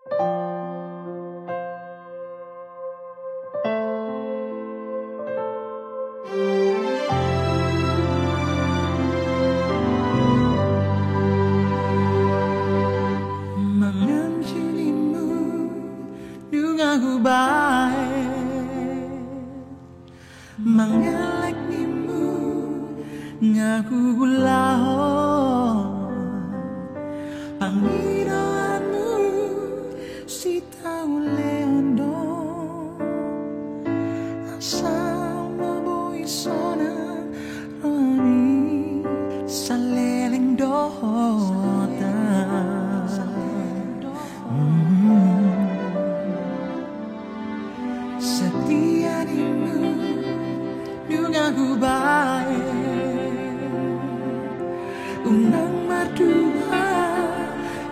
Menganjilimu denganku baik, mengelaknimu ngaku gulahon, panginoanmu si tau leondo, asal mabui sona rani saleleng dohota. Setianimu denganku baik, unang mardua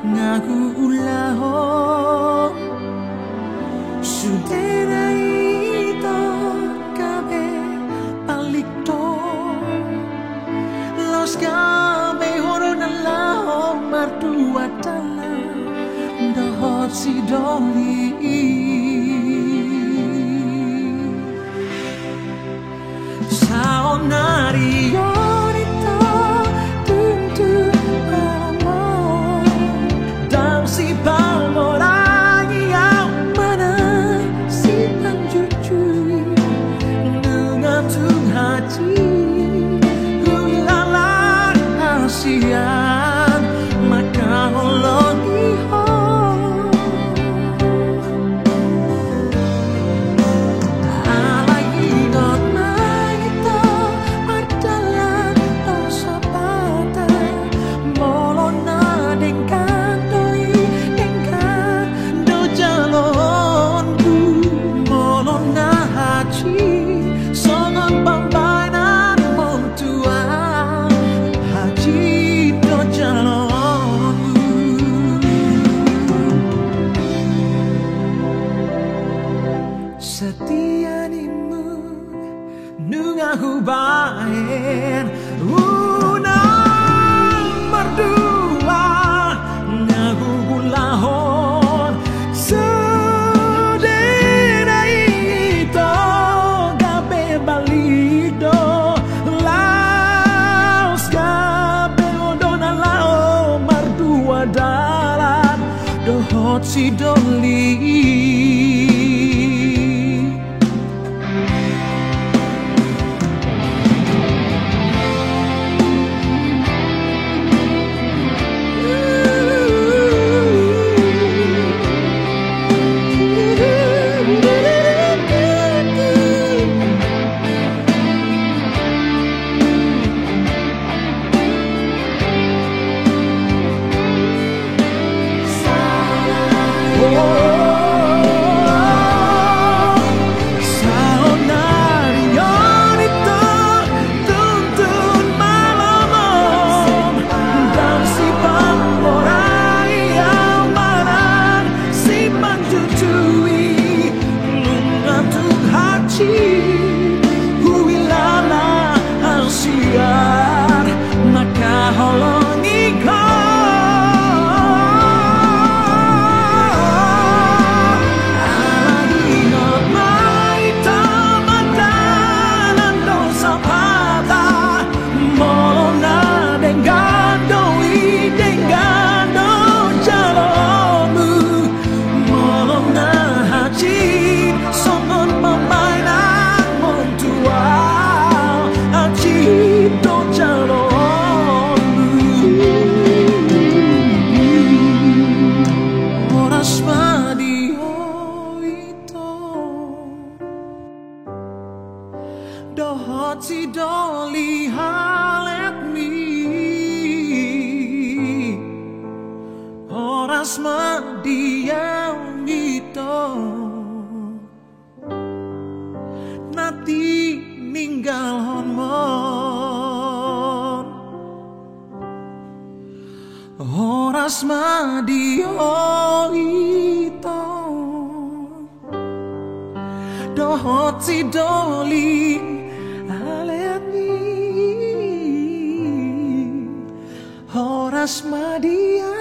ngaku ulahon, sudera ito kabe palikto, los kabe horo na lahong mardua dalam dohot si doli. Setianimu denganku baik, unang mardua ngaku gulahon, sedera ito gabe balido, laos gabe odona lao mardua dalam dohot si doli. Dohot si doli halet mi, oras madiang ito, nati ninggal honmon, oras madiang ito, dohot si doli horas madia